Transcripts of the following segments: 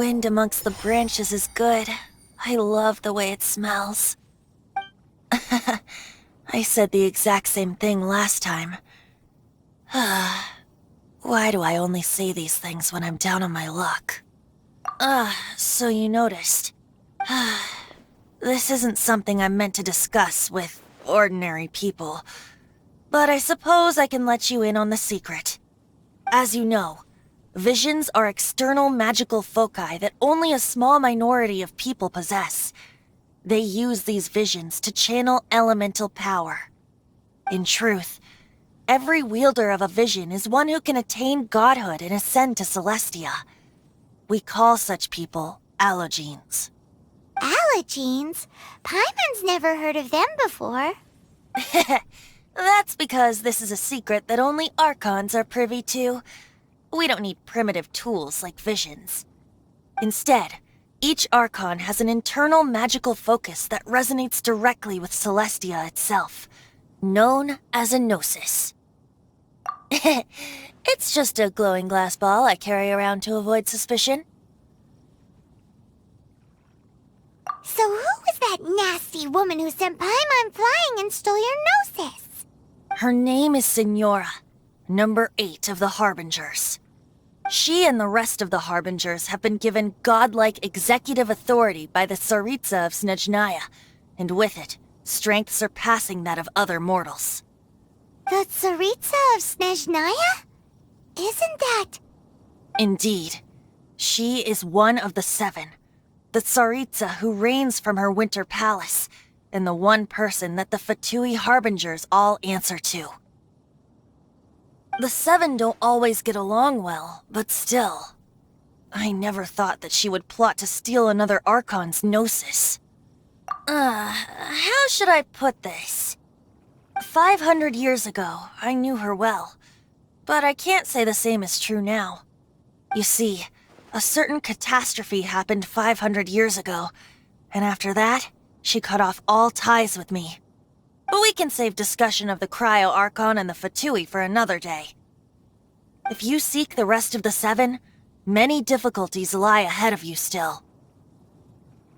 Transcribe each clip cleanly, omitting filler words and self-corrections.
wind amongst the branches is good. I love the way it smells. I said the exact same thing last time. Why do I only say these things when I'm down on my luck? So you noticed. This isn't something I'm meant to discuss with ordinary people, but I suppose I can let you in on the secret. As you know, visions are external magical foci that only a small minority of people possess. They use these visions to channel elemental power. In truth, every wielder of a vision is one who can attain godhood and ascend to Celestia. We call such people allogenes. Allogenes? Paimon's never heard of them before. That's because this is a secret that only Archons are privy to. We don't need primitive tools like visions. Instead, each Archon has an internal magical focus that resonates directly with Celestia itself, known as a gnosis. It's just a glowing glass ball I carry around to avoid suspicion. So who was that nasty woman who sent Paimon flying and stole your gnosis? Her name is Signora, number 8 of the Harbingers. She and the rest of the Harbingers have been given godlike executive authority by the Tsaritsa of Snezhnaya, and with it, strength surpassing that of other mortals. The Tsaritsa of Snezhnaya? Isn't that... Indeed. She is one of the 7, the Tsaritsa who reigns from her winter palace, and the one person that the Fatui Harbingers all answer to. The 7 don't always get along well, but still. I never thought that she would plot to steal another Archon's gnosis. How should I put this? 500 years ago, I knew her well, but I can't say the same is true now. You see, a certain catastrophe happened 500 years ago, and after that, she cut off all ties with me. But we can save discussion of the Cryo Archon and the Fatui for another day. If you seek the rest of the 7, many difficulties lie ahead of you still.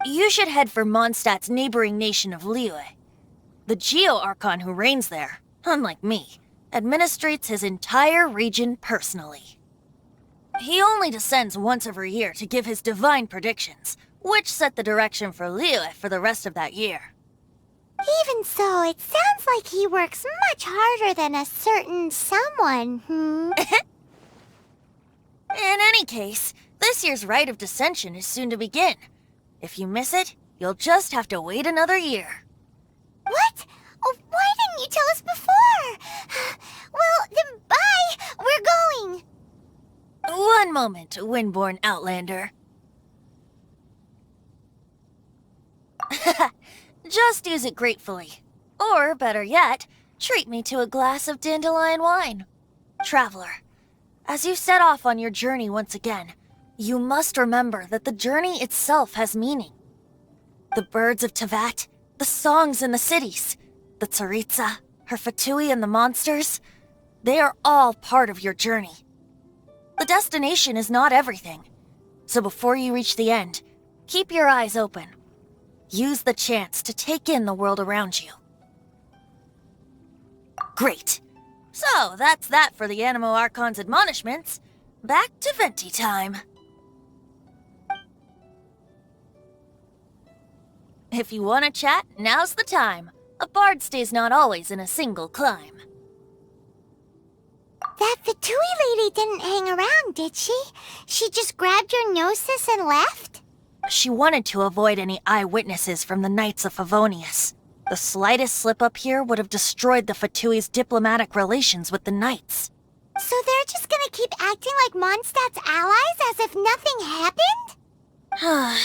You should head for Mondstadt's neighboring nation of Liyue. The Geo-Archon who reigns there, unlike me, administrates his entire region personally. He only descends once every year to give his divine predictions, which set the direction for Liyue for the rest of that year. Even so, it sounds like he works much harder than a certain someone, In any case, this year's Rite of Descension is soon to begin. If you miss it, you'll just have to wait another year. What? Oh, why didn't you tell us before? Well, then bye! We're going! One moment, Windborn Outlander. Just use it gratefully. Or, better yet, treat me to a glass of dandelion wine. Traveler, as you set off on your journey once again, you must remember that the journey itself has meaning. The birds of Tevat, the songs in the cities, the Tsaritsa, her Fatui and the monsters, they are all part of your journey. The destination is not everything, so before you reach the end, keep your eyes open. Use the chance to take in the world around you. Great. So, that's that for the Animo Archon's admonishments. Back to Venti time. If you want to chat, now's the time. A bard stays not always in a single clime. That Fatui lady didn't hang around, did she? She just grabbed your gnosis and left? She wanted to avoid any eyewitnesses from the Knights of Favonius. The slightest slip-up here would have destroyed the Fatui's diplomatic relations with the Knights. So they're just gonna keep acting like Mondstadt's allies as if nothing happened?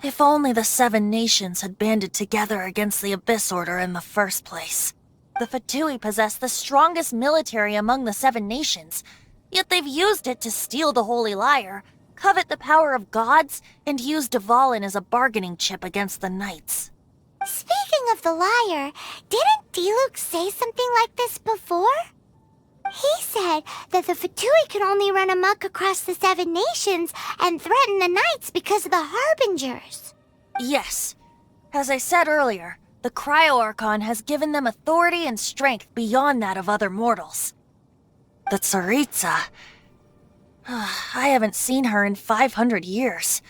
If only the 7 nations had banded together against the Abyss Order in the first place. The Fatui possess the strongest military among the 7 nations, yet they've used it to steal the Holy Lyre, covet the power of gods, and use Dvalin as a bargaining chip against the Knights. Speaking of the lyre, didn't Diluc say something like this before? He said that the Fatui could only run amok across the 7 nations and threaten the Knights because of the Harbingers. Yes. As I said earlier, the Cryo-Archon has given them authority and strength beyond that of other mortals. The Tsaritsa... I haven't seen her in 500 years.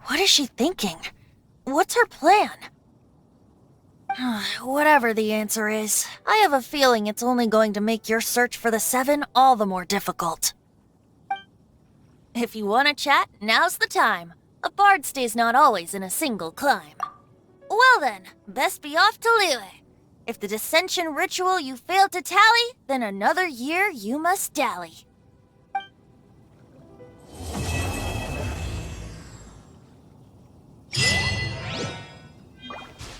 What is she thinking? What's her plan? Whatever the answer is, I have a feeling it's only going to make your search for the 7 all the more difficult. If you want to chat, now's the time. A bard stays not always in a single climb. Well then, best be off to Liyue. If the dissension ritual you failed to tally, then another year you must dally.